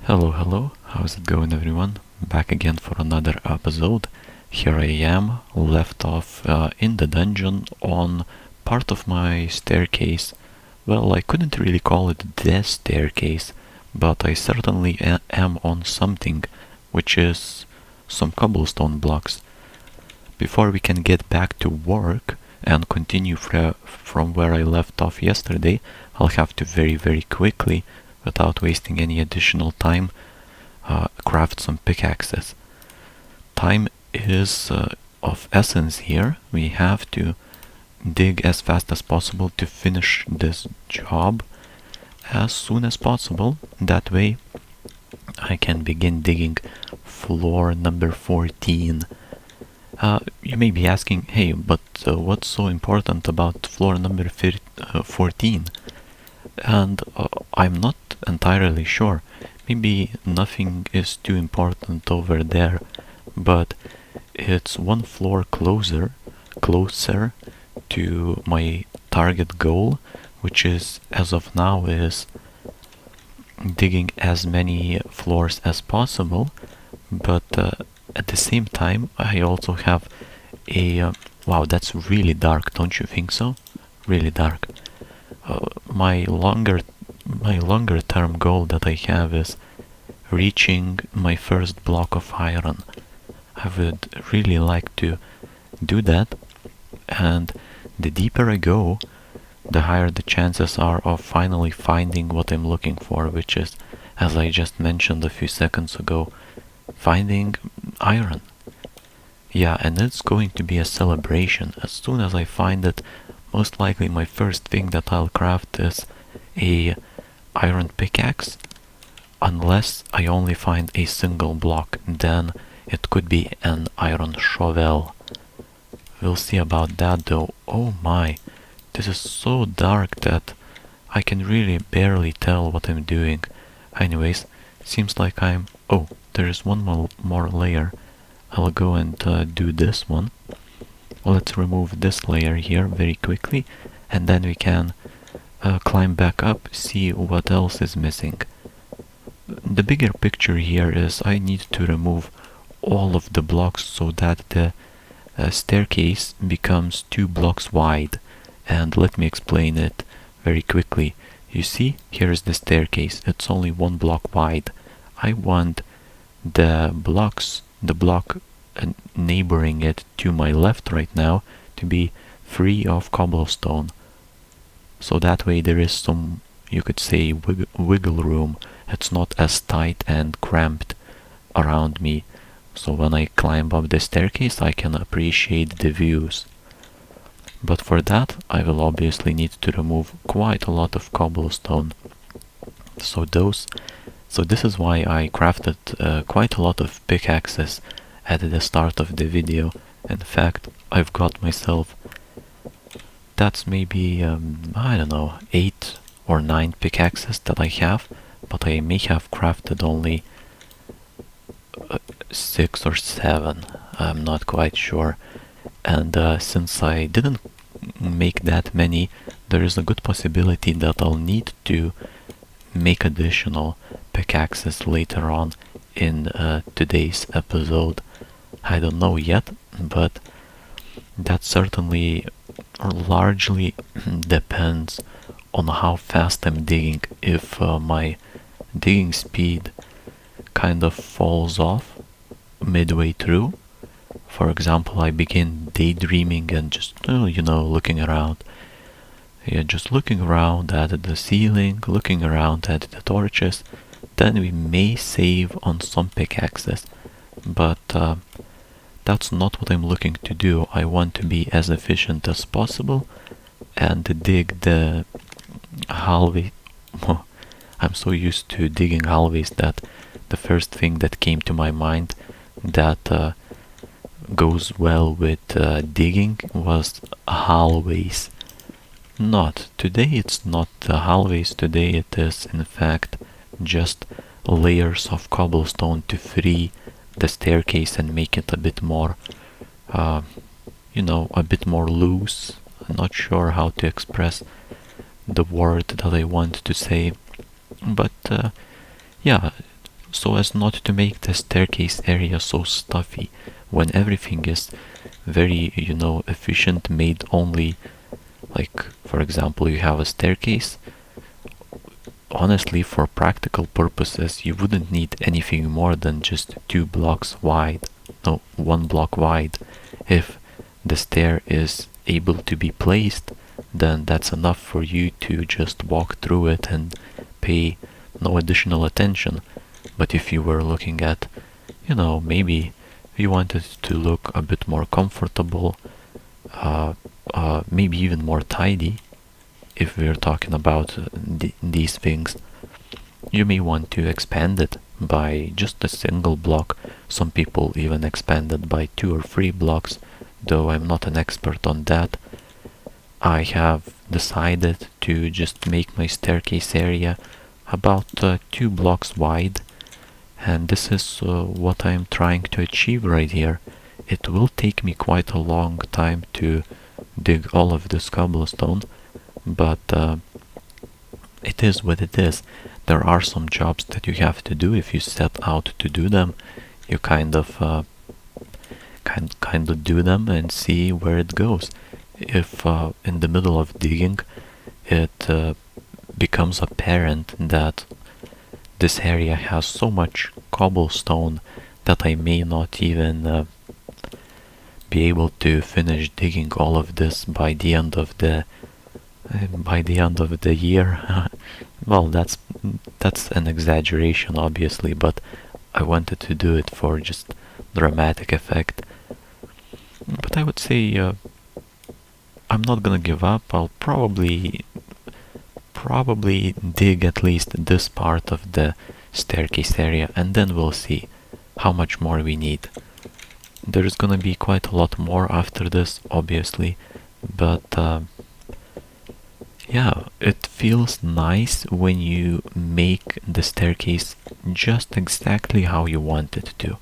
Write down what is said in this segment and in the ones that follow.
Hello, how's it going everyone? Back again for another episode. Here I am, left off in the dungeon on part of my staircase. Well, I couldn't really call it the staircase, but I certainly am on something, which is some cobblestone blocks. Before we can get back to work and continue from where I left off yesterday, I'll have to very quickly, without wasting any additional time, craft some pickaxes. Time is of essence here. We have to dig as fast as possible to finish this job as soon as possible. That way I can begin digging floor number 14. You may be asking, hey, but what's so important about floor number 14? And I'm not entirely sure. Maybe nothing is too important over there, but it's one floor closer to my target goal, which is, as of now, is digging as many floors as possible. But at the same time, I also have a wow, that's really dark, don't you think so? Really dark. My longer term goal that I have is reaching my first block of iron. I would really like to do that, and the deeper I go, the higher the chances are of finally finding what I'm looking for, which is, as I just mentioned a few seconds ago, finding iron. Yeah, and it's going to be a celebration. As soon as I find it, most likely my first thing that I'll craft is a iron pickaxe, unless I only find a single block, then it could be an iron shovel. We'll see about that though. Oh my, this is so dark that I can really barely tell what I'm doing. Anyways, seems like oh, there's one more layer. I'll go and do this one. Let's remove this layer here very quickly, and then we can climb back up, see what else is missing. The bigger picture here is I need to remove all of the blocks so that the staircase becomes 2 blocks wide. And let me explain it very quickly. You see, here is the staircase. It's only 1 block wide. I want the block neighboring it to my left right now to be free of cobblestone. So that way there is some, you could say, wiggle room. It's not as tight and cramped around me. So when I climb up the staircase, I can appreciate the views. But for that, I will obviously need to remove quite a lot of cobblestone. So this is why I crafted quite a lot of pickaxes at the start of the video. In fact, I've got myself, that's maybe, I don't know, 8 or 9 pickaxes that I have, but I may have crafted only 6 or 7, I'm not quite sure. And since I didn't make that many, there is a good possibility that I'll need to make additional pickaxes later on in today's episode. I don't know yet, but that certainly largely depends on how fast I'm digging. If my digging speed kind of falls off midway through, for example, I begin daydreaming and just, looking around. Yeah, just looking around at the ceiling, looking around at the torches, then we may save on some pickaxes. But that's not what I'm looking to do. I want to be as efficient as possible and dig the hallway. I'm so used to digging hallways that the first thing that came to my mind that goes well with digging was hallways. Not today, it's not hallways. Today it is in fact just layers of cobblestone to free the staircase and make it a bit more a bit more loose. I'm not sure how to express the word that I want to say, but yeah, so as not to make the staircase area so stuffy when everything is very, efficient, made only, like, for example, you have a staircase. Honestly, for practical purposes, you wouldn't need anything more than just 2 blocks wide, no, 1 block wide. If the stair is able to be placed, then that's enough for you to just walk through it and pay no additional attention. But if you were looking at, maybe you wanted to look a bit more comfortable, maybe even more tidy, if we're talking about these things, you may want to expand it by just a single block. Some people even expand it by 2 or 3 blocks, though I'm not an expert on that. I have decided to just make my staircase area about 2 blocks wide, and this is what I'm trying to achieve right here. It will take me quite a long time to dig all of this cobblestone, but it is what it is. There are some jobs that you have to do. If you set out to do them, you kind of do them and see where it goes. If in the middle of digging it becomes apparent that this area has so much cobblestone that I may not even be able to finish digging all of this by the end of the year. Well, that's an exaggeration, obviously, but I wanted to do it for just dramatic effect. But I would say I'm not gonna give up. I'll probably dig at least this part of the staircase area, and then we'll see how much more we need. There's gonna be quite a lot more after this, obviously, but yeah, it feels nice when you make the staircase just exactly how you want it to.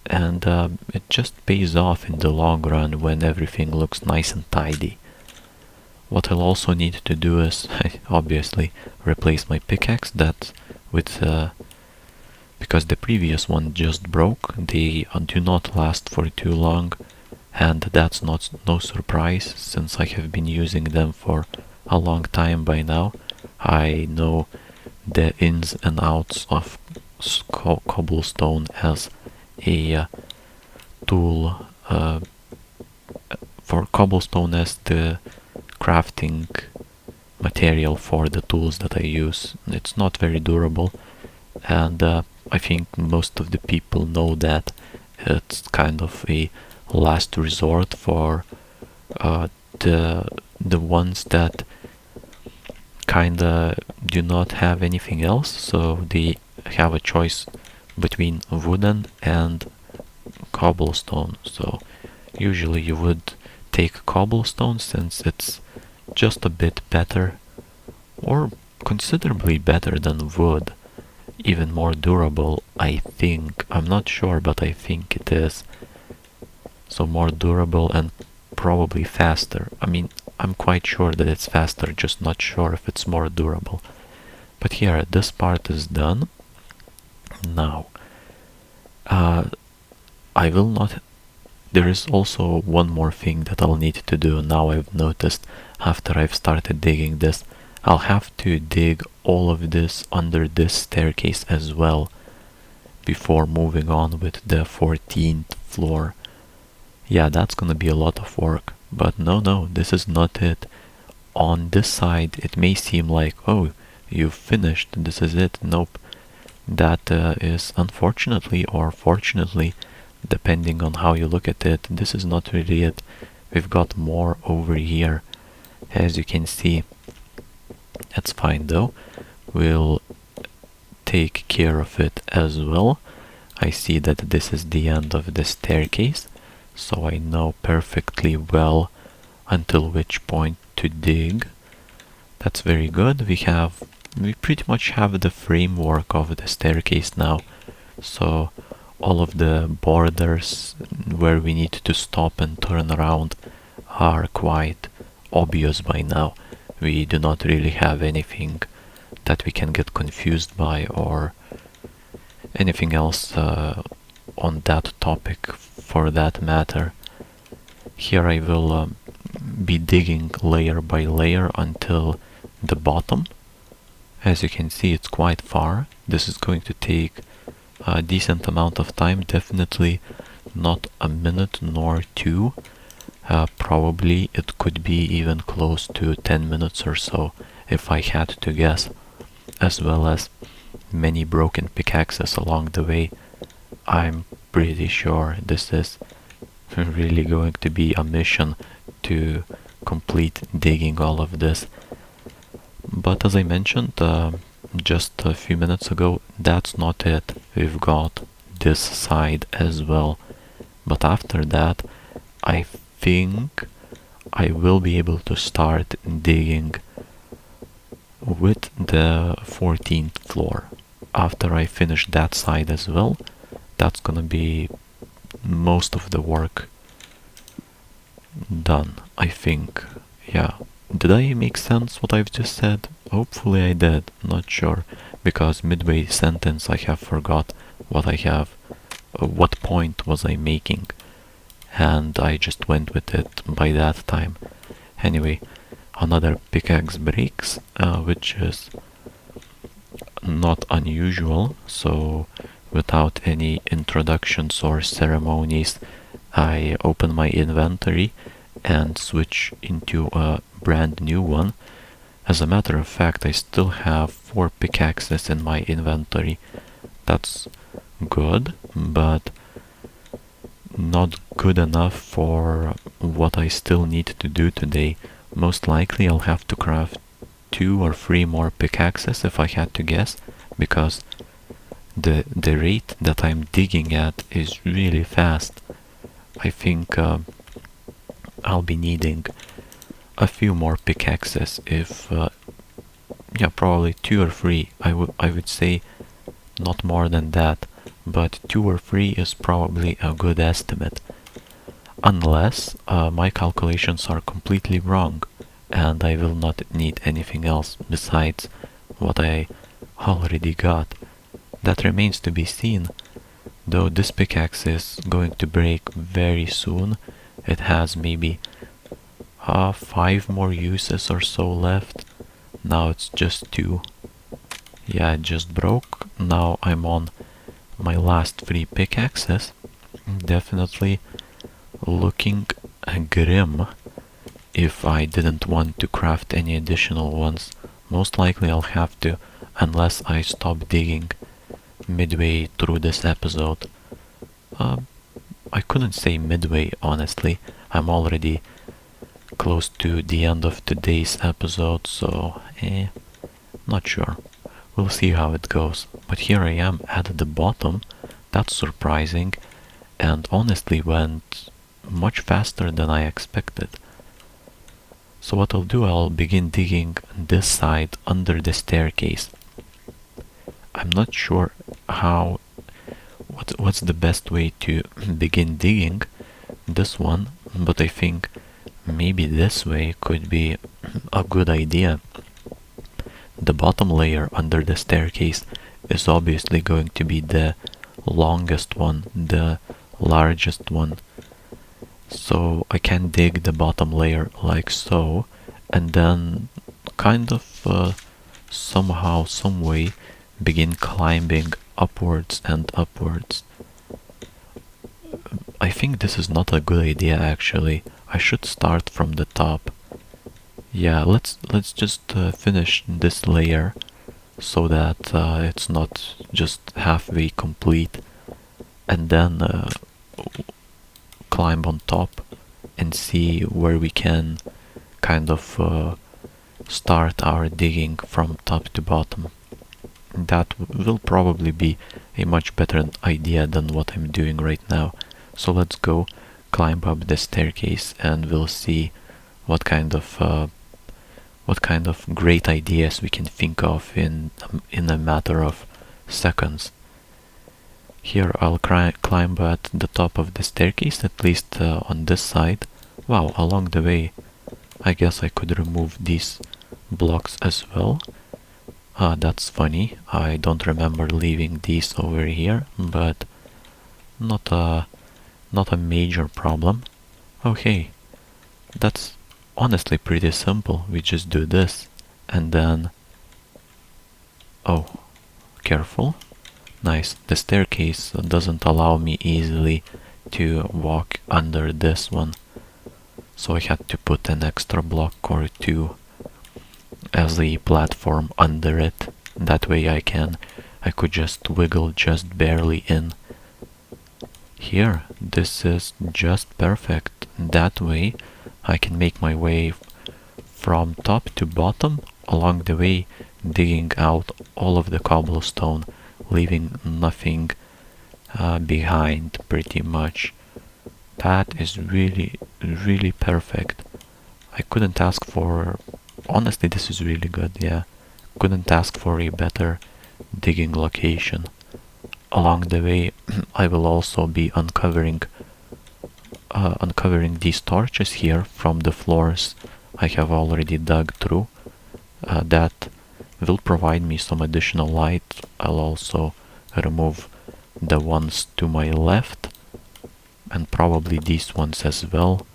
And it just pays off in the long run when everything looks nice and tidy. What I'll also need to do is, obviously, replace my pickaxe because the previous one just broke. They do not last for too long, and that's no surprise since I have been using them for a long time by now. I know the ins and outs of cobblestone as a tool, for cobblestone as the crafting material for the tools that I use. It's not very durable, and I think most of the people know that. It's kind of a last resort for the ones that kinda do not have anything else, so they have a choice between wooden and cobblestone. So usually you would take cobblestone since it's just a bit better, or considerably better than wood, even more durable, I think. I'm not sure, but I think it is. So more durable and probably faster. I mean, I'm quite sure that it's faster, just not sure if it's more durable. But here, this part is done. Now, I will not... There is also one more thing that I'll need to do now. I've noticed after I've started digging this. I'll have to dig all of this under this staircase as well before moving on with the 14th floor. Yeah, that's gonna be a lot of work. But no, this is not it. On this side, it may seem like, oh, you've finished, this is it. Nope. That is unfortunately or fortunately, depending on how you look at it, this is not really it. We've got more over here, as you can see. That's fine though. We'll take care of it as well. I see that this is the end of the staircase, so I know perfectly well until which point to dig. That's very good. We pretty much have the framework of the staircase now, so all of the borders where we need to stop and turn around are quite obvious by now. We do not really have anything that we can get confused by or anything else on that topic for that matter. Here I will be digging layer by layer until the bottom. As you can see, it's quite far. This is going to take a decent amount of time, definitely not a minute nor two. Probably it could be even close to 10 minutes or so if I had to guess, as well as many broken pickaxes along the way. I'm pretty sure this is really going to be a mission to complete digging all of this. But as I mentioned just a few minutes ago, that's not it. We've got this side as well. But after that, I think I will be able to start digging with the 14th floor. After I finish that side as well, that's gonna be most of the work done, I think. Yeah. Did I make sense what I've just said? Hopefully I did, not sure, because midway sentence I have forgot what I have, what point was I making, and I just went with it by that time. Anyway, another pickaxe breaks, which is not unusual, so without any introductions or ceremonies, I open my inventory and switch into a brand new one. As a matter of fact, I still have 4 pickaxes in my inventory. That's good, but not good enough for what I still need to do today. Most likely I'll have to craft 2 or 3 more pickaxes if I had to guess, because the rate that I'm digging at is really fast. I think I'll be needing a few more pickaxes, if yeah, probably 2 or 3. I would say not more than that, but 2 or 3 is probably a good estimate, unless my calculations are completely wrong and I will not need anything else besides what I already got. That remains to be seen, though this pickaxe is going to break very soon. It has maybe 5 more uses or so left. Now it's just 2. Yeah, it just broke. Now I'm on my last 3 pickaxes. Definitely looking grim if I didn't want to craft any additional ones. Most likely I'll have to, unless I stop digging midway through this episode. I couldn't say midway, honestly. I'm already close to the end of today's episode, so not sure. We'll see how it goes. But here I am at the bottom. That's surprising, and honestly went much faster than I expected. So what I'll do, I'll begin digging this side under the staircase. I'm not sure what's the best way to begin digging this one, but I think maybe this way could be a good idea. The bottom layer under the staircase is obviously going to be the longest one, the largest one. So I can dig the bottom layer like so, and then kind of somehow, some way begin climbing upwards and upwards. I think this is not a good idea actually. I should start from the top. Yeah, let's just finish this layer so that it's not just halfway complete, and then climb on top and see where we can kind of start our digging from top to bottom. That will probably be a much better idea than what I'm doing right now. So let's go climb up the staircase and we'll see what kind of great ideas we can think of in a matter of seconds. Here I'll climb at the top of the staircase, at least on this side. Wow, along the way I guess I could remove these blocks as well. That's funny. I don't remember leaving these over here, but not a not a major problem. Okay, that's honestly pretty simple. We just do this, and then oh, careful. Nice. The staircase doesn't allow me easily to walk under this one, so I had to put an extra block or two as a platform under it. That way I could just wiggle just barely in. Here, this is just perfect. That way I can make my way from top to bottom, along the way digging out all of the cobblestone, leaving nothing behind pretty much. That is really, really perfect. I couldn't ask for... Honestly, this is really good, yeah. Couldn't ask for a better digging location. Along the way, I will also be uncovering these torches here from the floors I have already dug through. That will provide me some additional light. I'll also remove the ones to my left and probably these ones as well.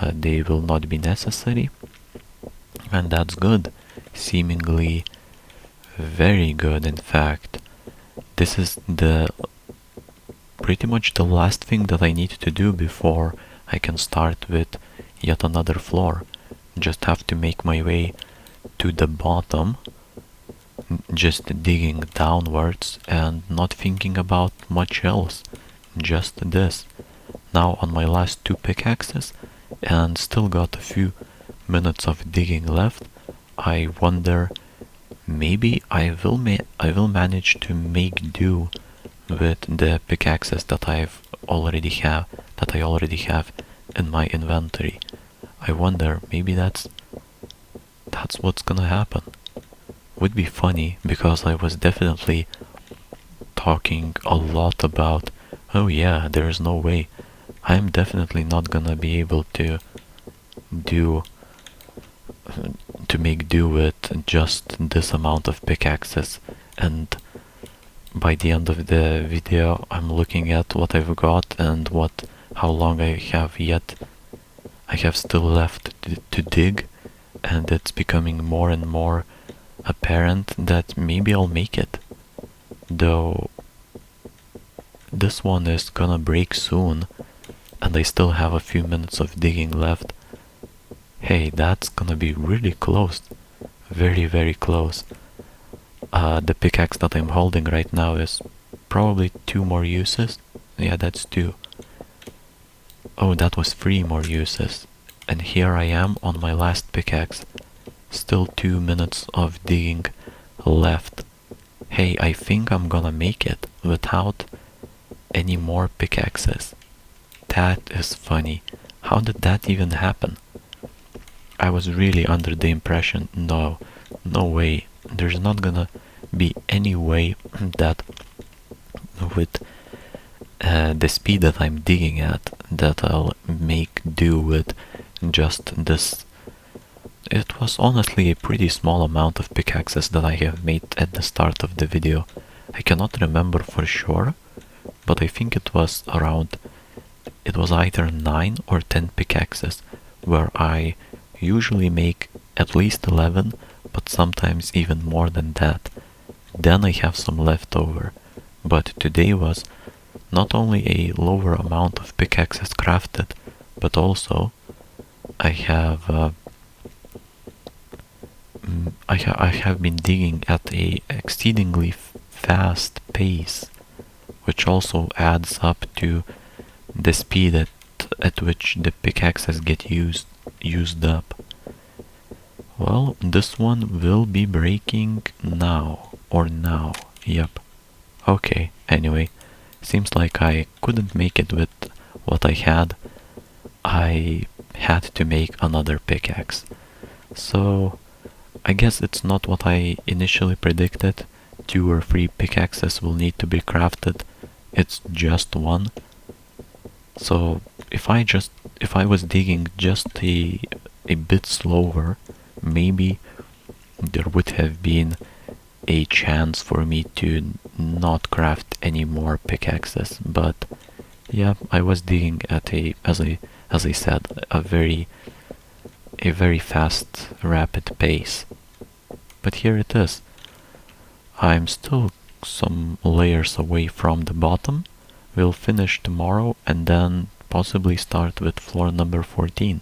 They will not be necessary, and that's good. Seemingly very good, in fact. This is the pretty much the last thing that I need to do before I can start with yet another floor. Just have to make my way to the bottom, just digging downwards and not thinking about much else. Just this. Now on my last two pickaxes, and still got a few minutes of digging left. I wonder, maybe I will manage to make do with the pickaxes that I already have in my inventory. I wonder, maybe that's what's gonna happen. Would be funny, because I was definitely talking a lot about, oh yeah, there's no way. I'm definitely not gonna be able to make do with just this amount of pickaxes, and by the end of the video I'm looking at what I've got and how long I have still left to dig, and it's becoming more and more apparent that maybe I'll make it. Though this one is gonna break soon, and I still have a few minutes of digging left. Hey, that's gonna be really close. Very, very close. The pickaxe that I'm holding right now is probably 2 more uses. Yeah, that's 2. Oh, that was 3 more uses. And here I am on my last pickaxe. Still 2 minutes of digging left. Hey, I think I'm gonna make it without any more pickaxes. That is funny. How did that even happen? I was really under the impression, no way, there's not gonna be any way that with the speed that I'm digging at, that I'll make do with just this. It was honestly a pretty small amount of pickaxes that I have made at the start of the video. I cannot remember for sure, but I think it was either 9 or 10 pickaxes, where I usually make at least 11, but sometimes even more than that. Then I have some left over. But today was not only a lower amount of pickaxes crafted, but also I have been digging at a exceedingly fast pace, which also adds up to the speed at which the pickaxes get used up. Well, this one will be breaking now, yep. Okay, anyway, seems like I couldn't make it with what I had. I had to make another pickaxe. So, I guess it's not what I initially predicted. 2 or 3 pickaxes will need to be crafted. It's just 1. So if I was digging just a bit slower, maybe there would have been a chance for me to not craft any more pickaxes, but yeah, I was digging at as I said, a very fast, rapid pace. But here it is. I'm still some layers away from the bottom. We'll finish tomorrow and then possibly start with floor number 14.